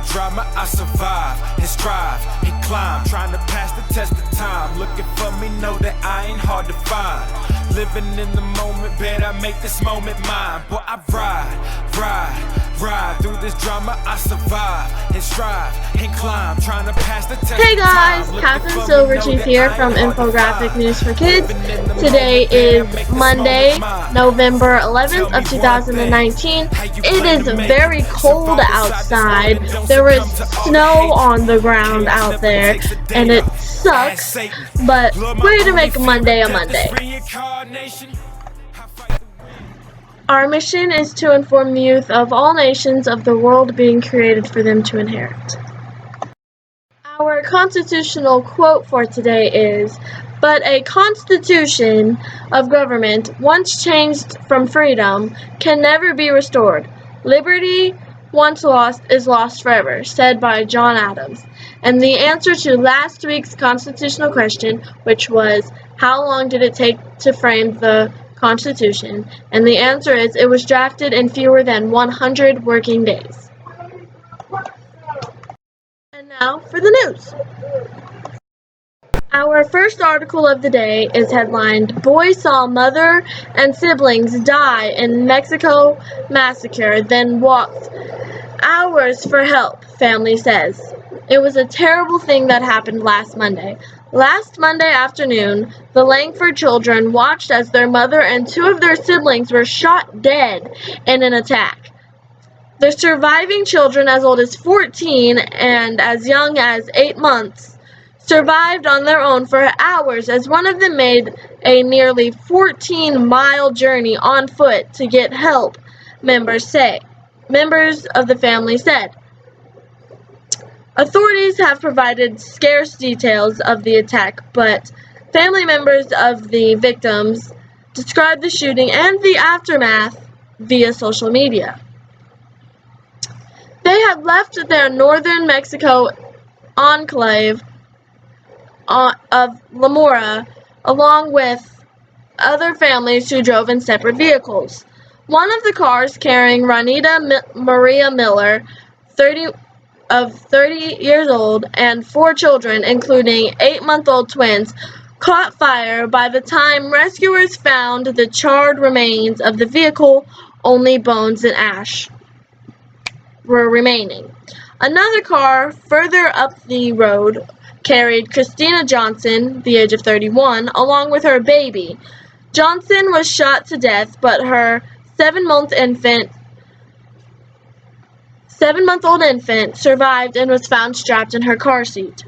drama, I survive and strive and climb, trying to pass the test of time. Looking for me, know that I ain't hard to find. Living in the moment, bet I make this moment mine. Boy, I ride through this drama, I survive and strive and climb, trying to pass the test. Hey guys, Catherine Silverchief here from Infographic News for Kids. Today is Monday, November 11th of 2019. It is very cold outside. There is snow on the ground out there, and it sucks, but we're to make Monday a Monday. Our mission is to inform the youth of all nations of the world being created for them to inherit. Our constitutional quote for today is, "But a constitution of government, once changed from freedom, can never be restored. Liberty, once lost, is lost forever," said by John Adams. And the answer to last week's constitutional question, which was, how long did it take to frame the Constitution? And the answer is, it was drafted in fewer than 100 working days. And now for the news. Our first article of the day is headlined, "Boy Saw Mother and Siblings Die in Mexico Massacre, Then Walked Hours for Help," family says. It was a terrible thing that happened last Monday. Last Monday afternoon, the Langford children watched as their mother and two of their siblings were shot dead in an attack. The surviving children, as old as 14 and as young as 8 months, survived on their own for hours as one of them made a nearly 14-mile journey on foot to get help, members of the family said. Authorities have provided scarce details of the attack, but family members of the victims described the shooting and the aftermath via social media. They had left their northern Mexico enclave of La Mora along with other families who drove in separate vehicles. One of the cars, carrying Ranita Maria Miller, 30 years old, and 4 children, including 8-month-old twins, caught fire. By the time rescuers found the charred remains of the vehicle, only bones and ash were remaining. Another car further up the road carried Christina Johnson, the age of 31, along with her baby. Johnson was shot to death, but her 7-month-old infant survived and was found strapped in her car seat.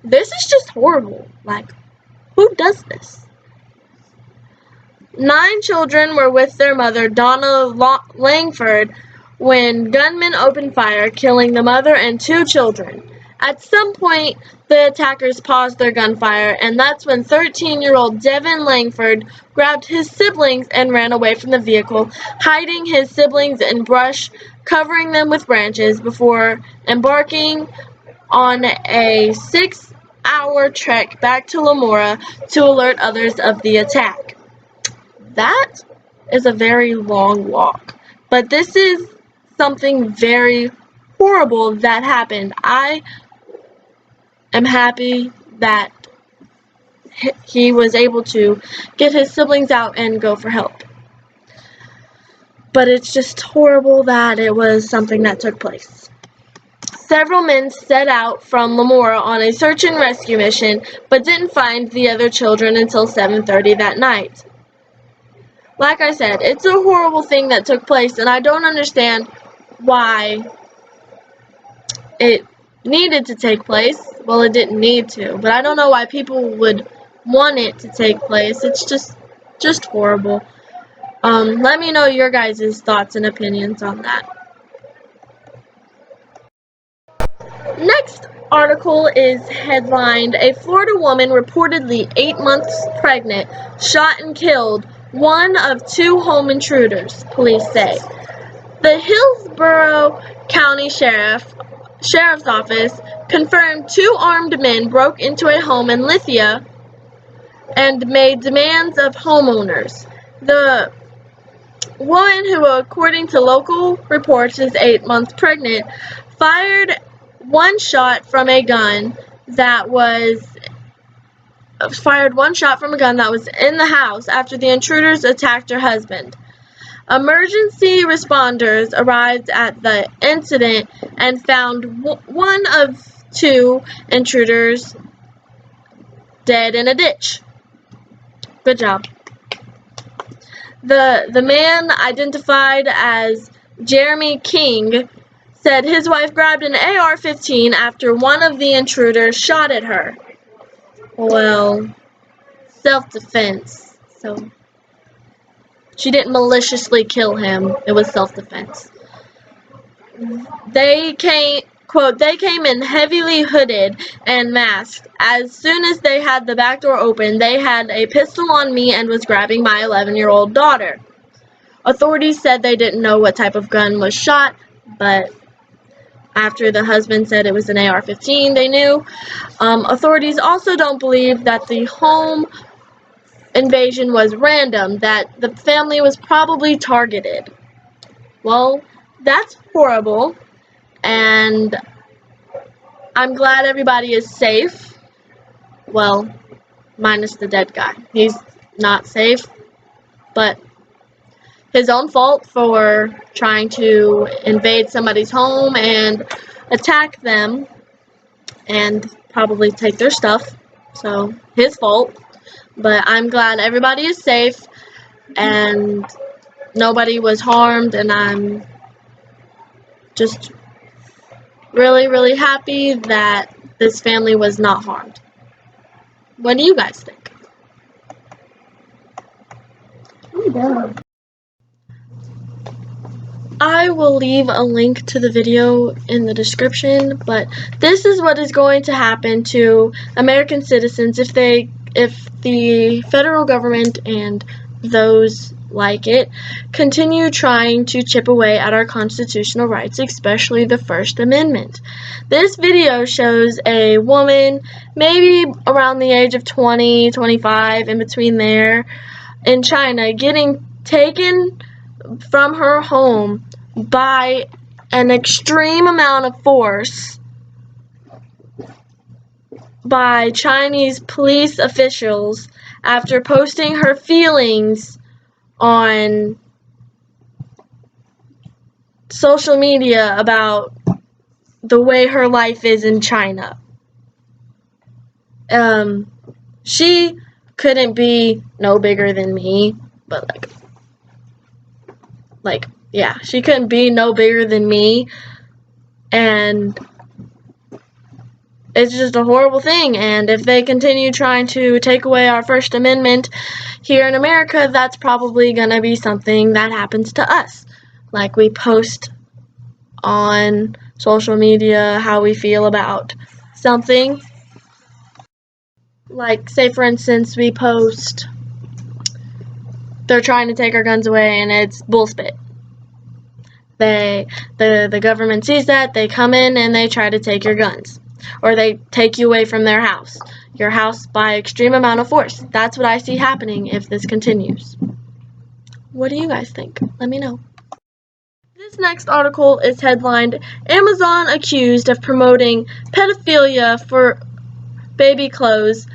This is just horrible. Like, who does this? 9 children were with their mother, Donna Langford, when gunmen opened fire, killing the mother and 2 children. At some point, the attackers paused their gunfire, and that's when 13-year-old Devin Langford grabbed his siblings and ran away from the vehicle, hiding his siblings in brush, covering them with branches, before embarking on a 6-hour trek back to La Mora to alert others of the attack. That is a very long walk, but this is something very horrible that happened. I am happy that he was able to get his siblings out and go for help. But it's just horrible that it was something that took place. Several men set out from La Mora on a search and rescue mission, but didn't find the other children until 7:30 that night. Like I said, it's a horrible thing that took place, and I don't understand why it needed to take place. Well, it didn't need to, but I don't know why people would want it to take place. It's just horrible. Let me know your guys' thoughts and opinions on that. Next article is headlined, "A Florida woman reportedly 8 months pregnant, shot and killed one of 2 home intruders," police say. The Hillsborough County Sheriff's Office confirmed 2 armed men broke into a home in Lithia and made demands of homeowners. The woman who, according to local reports, is 8 months pregnant, fired one shot from a gun that was in the house after the intruders attacked her husband. Emergency responders arrived at the incident and found one of two intruders dead in a ditch. Good job. The man, identified as Jeremy King, said his wife grabbed an AR-15 after one of the intruders shot at her. Well, self-defense. So she didn't maliciously kill him. It was self-defense. They came in heavily hooded and masked. As soon as they had the back door open, they had a pistol on me and was grabbing my 11-year-old daughter. Authorities said they didn't know what type of gun was shot, but after the husband said it was an AR-15, they knew. Authorities also don't believe that the home invasion was random, that the family was probably targeted. Well, that's horrible, and I'm glad everybody is safe. Well, minus the dead guy. He's not safe, but his own fault for trying to invade somebody's home and attack them and probably take their stuff. So, his fault. But I'm glad everybody is safe and nobody was harmed, and I'm just really, really happy that this family was not harmed. What do you guys think? I will leave a link to the video in the description, but this is what is going to happen to American citizens if the federal government and those like it continue trying to chip away at our constitutional rights, especially the First Amendment. This video shows a woman, maybe around the age of 20, 25, in between there, in China, getting taken from her home by an extreme amount of force by Chinese police officials after posting her feelings on social media about the way her life is in China. She couldn't be no bigger than me, but yeah, she couldn't be no bigger than me, and it's just a horrible thing. And if they continue trying to take away our First Amendment here in America, that's probably gonna be something that happens to us. Like, we post on social media how we feel about something. Like, say for instance, we post they're trying to take our guns away and it's bullspit. The government sees that, they come in and they try to take your guns. Or they take you away from your house by extreme amount of force. That's what I see happening if this continues. What do you guys think? Let me know. This next article is headlined, Amazon accused of promoting pedophilia for baby clothes,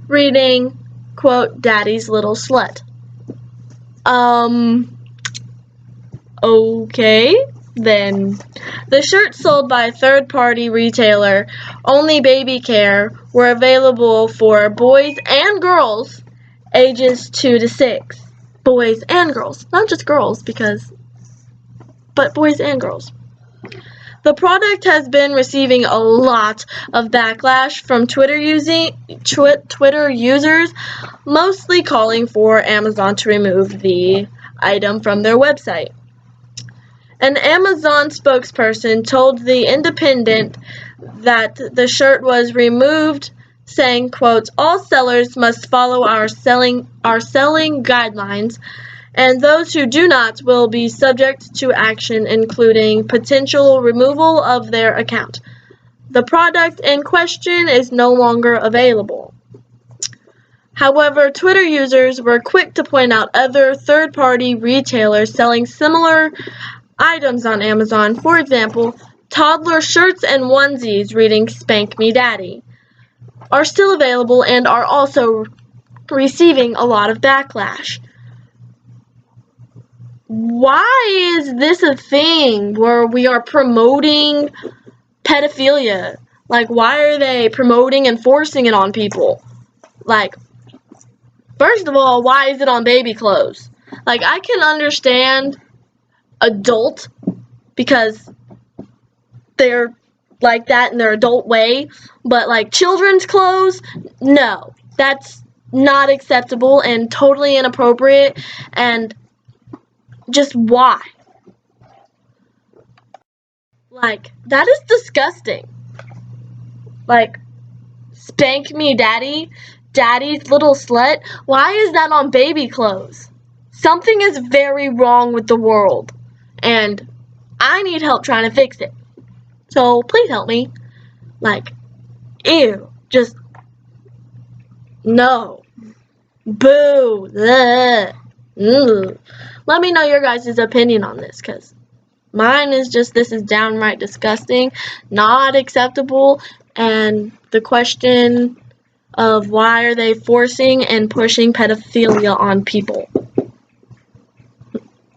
reading, quote, Daddy's Little Slut. Okay, then. The shirts sold by a third-party retailer, Only Baby Care, were available for boys and girls ages 2 to 6. Boys and girls. Not just girls, but boys and girls. The product has been receiving a lot of backlash from Twitter users, mostly calling for Amazon to remove the item from their website. An Amazon spokesperson told The Independent that the shirt was removed, saying, quote, all sellers must follow our selling guidelines, and those who do not will be subject to action, including potential removal of their account. The product in question is no longer available. However, Twitter users were quick to point out other third-party retailers selling similar items on Amazon. For example, toddler shirts and onesies reading "Spank Me Daddy" are still available and are also receiving a lot of backlash. Why is this a thing where we are promoting pedophilia? Like, why are they promoting and forcing it on people? Like, first of all, why is it on baby clothes? Like, I can understand adult because they're like that in their adult way, but like children's clothes, no. That's not acceptable and totally inappropriate, and just why? Like, that is disgusting. Like, "Spank me daddy, daddy's little slut." Why is that on baby clothes? Something is very wrong with the world, and I need help trying to fix it. So please help me. Like, ew, just no. Boo. Ugh. Ugh. Let me know your guys' opinion on this, because mine is just, this is downright disgusting, not acceptable, and the question of why are they forcing and pushing pedophilia on people?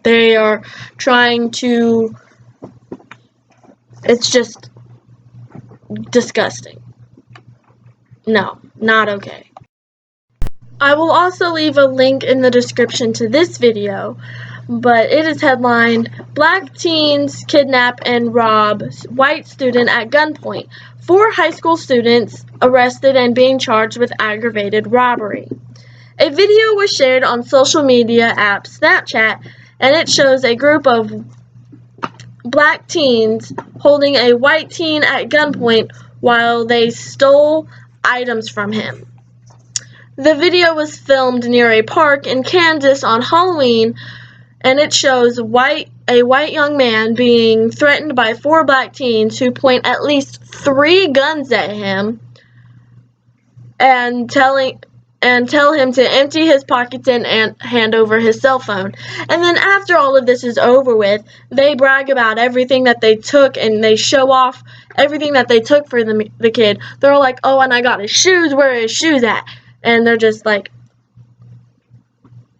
They are trying to, it's just disgusting. No, not okay. I will also leave a link in the description to this video, but it is headlined, "Black Teens Kidnap and Rob White Student at Gunpoint. 4 high school students arrested and being charged with aggravated robbery." A video was shared on social media app Snapchat, and it shows a group of black teens holding a white teen at gunpoint while they stole items from him. The video was filmed near a park in Kansas on Halloween, and it shows a white young man being threatened by 4 black teens who point at least 3 guns at him and tell him to empty his pockets and hand over his cell phone. And then after all of this is over with, they brag about everything that they took and they show off everything that they took for the kid. They're like, "Oh, and I got his shoes. Where are his shoes at?" And they're just like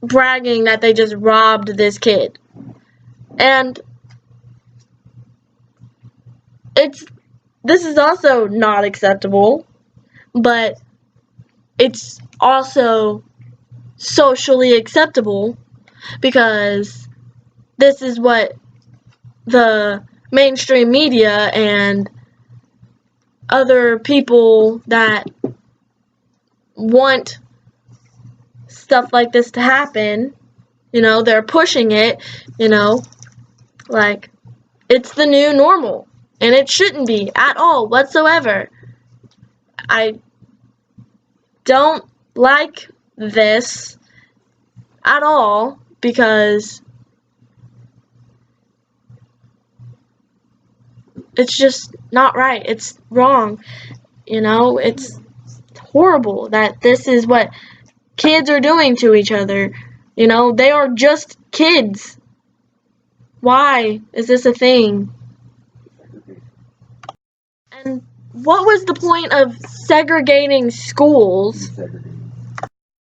bragging that they just robbed this kid. And this is also not acceptable, but it's also socially acceptable because this is what the mainstream media and other people that want stuff like this to happen, they're pushing it, like it's the new normal, and it shouldn't be at all whatsoever. I don't like this at all because it's just not right. It's wrong. It's horrible that this is what kids are doing to each other. They are just kids. Why is this a thing? And what was the point of segregating schools? I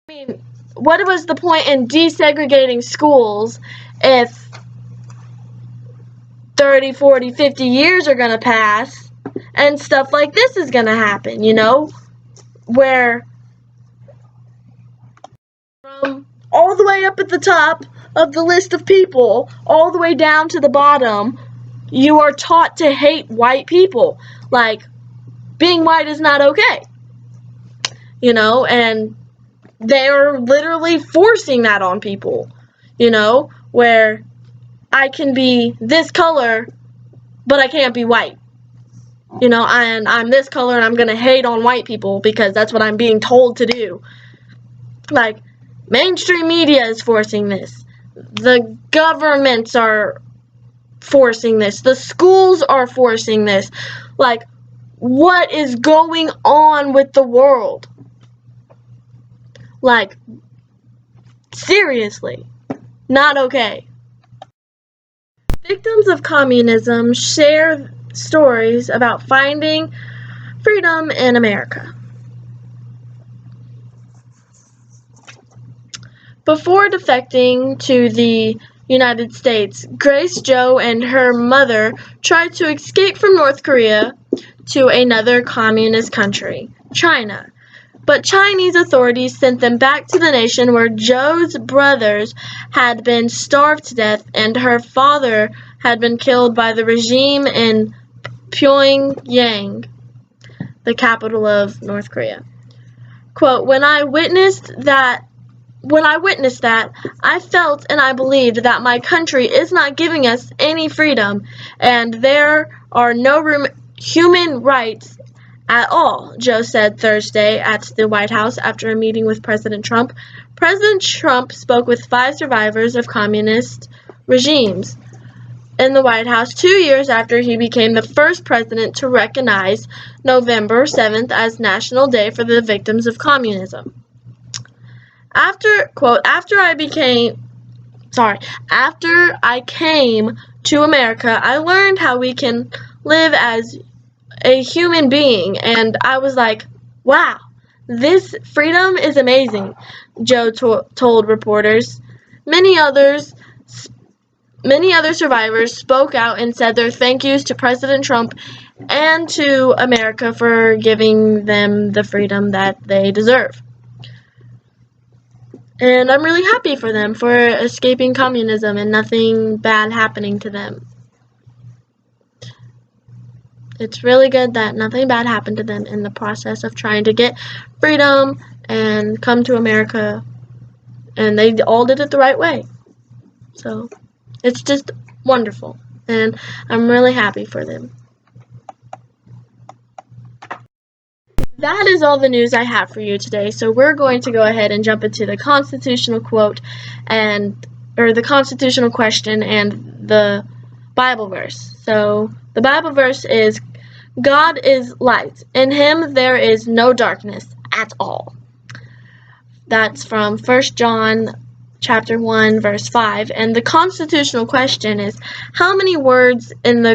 mean, what was the point in desegregating schools if 30, 40, 50 years are going to pass and stuff like this is going to happen, where from all the way up at the top of the list of people, all the way down to the bottom, you are taught to hate white people. Like, being white is not okay. And they are literally forcing that on people, where I can be this color, but I can't be white. And I'm this color and I'm going to hate on white people because that's what I'm being told to do. Like, mainstream media is forcing this. The governments are forcing this. The schools are forcing this. Like, what is going on with the world? Like, seriously, not okay. Victims of communism share stories about finding freedom in America. Before defecting to the United States, Grace Jo and her mother tried to escape from North Korea to another communist country, China. But Chinese authorities sent them back to the nation where Jo's brothers had been starved to death and her father had been killed by the regime in Pyongyang, the capital of North Korea. Quote, When I witnessed that, I felt and I believed that my country is not giving us any freedom and there are no human rights at all, Jo said Thursday at the White House after a meeting with President Trump. President Trump spoke with 5 survivors of communist regimes in the White House 2 years after he became the first president to recognize November 7th as National Day for the Victims of Communism. After I came to America, I learned how we can live as a human being, and I was like, wow, this freedom is amazing, Jo told reporters. Many other survivors spoke out and said their thank yous to President Trump and to America for giving them the freedom that they deserve. And I'm really happy for them for escaping communism and nothing bad happening to them. It's really good that nothing bad happened to them in the process of trying to get freedom and come to America. And they all did it the right way. So it's just wonderful. And I'm really happy for them. That is all the news I have for you today. So we're going to go ahead and jump into the constitutional quote or the constitutional question and the Bible verse. So the Bible verse is, God is light. In him there is no darkness at all. That's from 1 John chapter 1 verse 5. And the constitutional question is, how many words are there in the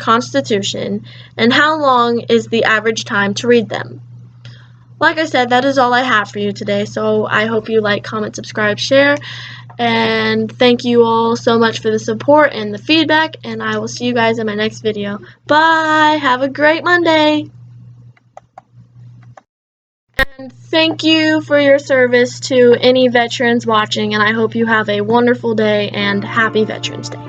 Constitution, and how long is the average time to read them? Like I said, that is all I have for you today. So I hope you like, comment, subscribe, share. And thank you all so much for the support and the feedback, and I will see you guys in my next video. Bye! Have a great Monday! And thank you for your service to any veterans watching, and I hope you have a wonderful day and happy Veterans Day.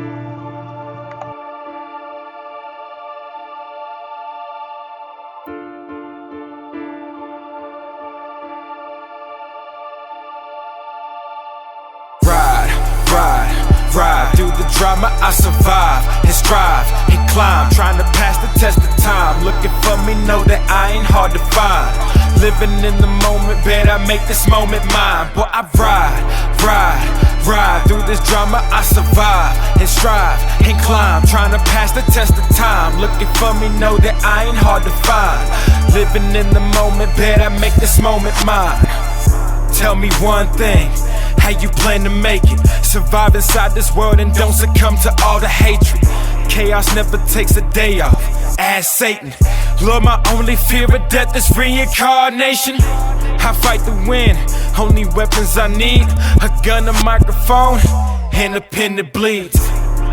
Ride through the drama, I survive and strive and climb, trying to pass the test of time. Looking for me, know that I ain't hard to find. Living in the moment, bet I make this moment mine. Boy, I ride through this drama, I survive and strive and climb, trying to pass the test of time. Looking for me, know that I ain't hard to find. Living in the moment, bet I make this moment mine. Tell me one thing, how you plan to make it? Survive inside this world and don't succumb to all the hatred. Chaos never takes a day off. Ask Satan. Lord, my only fear of death is reincarnation. I fight to win. Only weapons I need, a gun, a microphone, and a pen that bleeds.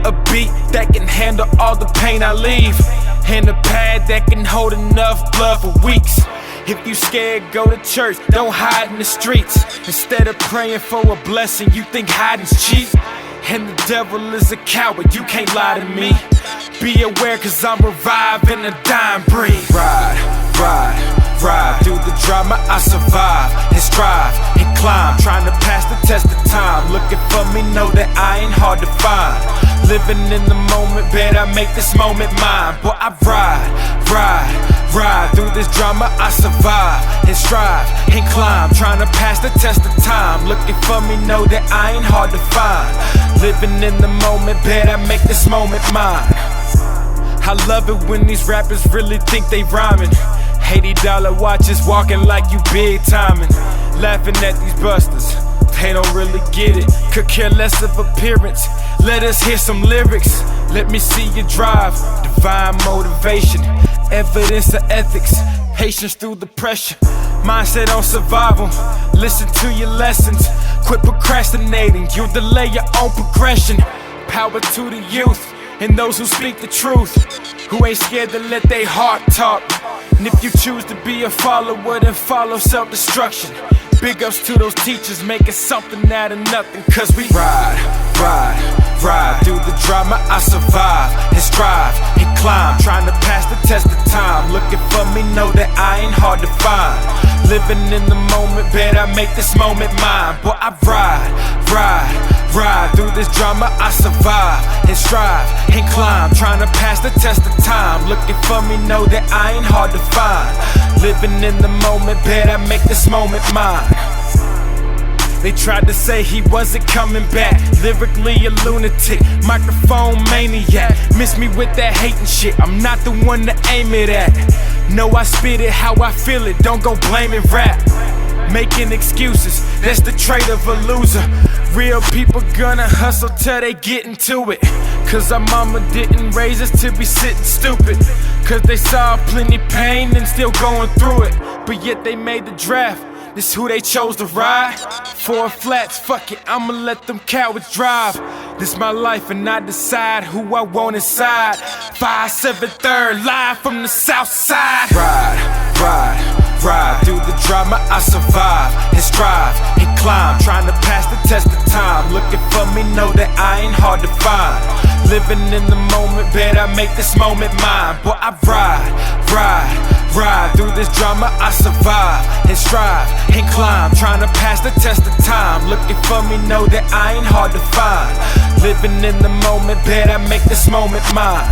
A beat that can handle all the pain I leave, and a pad that can hold enough blood for weeks. If you scared, go to church, don't hide in the streets. Instead of praying for a blessing, you think hiding's cheap. And the devil is a coward, you can't lie to me. Be aware, cause I'm reviving a dying breed. Ride through the drama, I survive and strive and climb, trying to pass the test of time. Looking for me, know that I ain't hard to find. Living in the moment, bet I make this moment mine. Boy, I ride through this drama, I survive and strive and climb, trying to pass the test of time. Looking for me, know that I ain't hard to find. Living in the moment, bet I make this moment mine. I love it when these rappers really think they rhyming. $80 watches, walking like you big timing. Laughing at these busters, they don't really get it. Could care less of appearance. Let us hear some lyrics. Let me see you drive. Divine motivation, evidence of ethics, patience through the pressure, mindset on survival. Listen to your lessons, quit procrastinating. You'll delay your own progression. Power to the youth and those who speak the truth, who ain't scared to let their heart talk. And if you choose to be a follower, then follow self-destruction. Big ups to those teachers making something out of nothing. Cause we ride through the drama. I survive and strive and climb, trying to pass the test of time. Looking for me, know that I ain't hard to find. Living in the moment, bet I make this moment mine. Boy, I ride through this drama. I survive and strive and climb, trying to pass the test of time. Looking for me, know that I ain't hard to find. Living in the moment, bet I make this moment mine. They tried to say he wasn't coming back. Lyrically a lunatic, microphone maniac. Miss me with that hating shit, I'm not the one to aim it at. No, I spit it how I feel it, don't go blaming rap. Making excuses, that's the trait of a loser. Real people gonna hustle till they get into it. Cause our mama didn't raise us to be sitting stupid. Cause they saw plenty pain and still going through it. But yet they made the draft, this who they chose to ride. 4 flats, fuck it, I'ma let them cowards drive. This my life and I decide who I want inside. 5-7-3, live from the south side. Ride through the drama. I survive and strive and climb, trying to pass the test of time. Looking for me, know that I ain't hard to find. Living in the moment, bet I make this moment mine. Boy, I ride through this drama. I survive and strive and climb, trying to pass the test of time. Looking for me, know that I ain't hard to find. Living in the moment, bet I make this moment mine.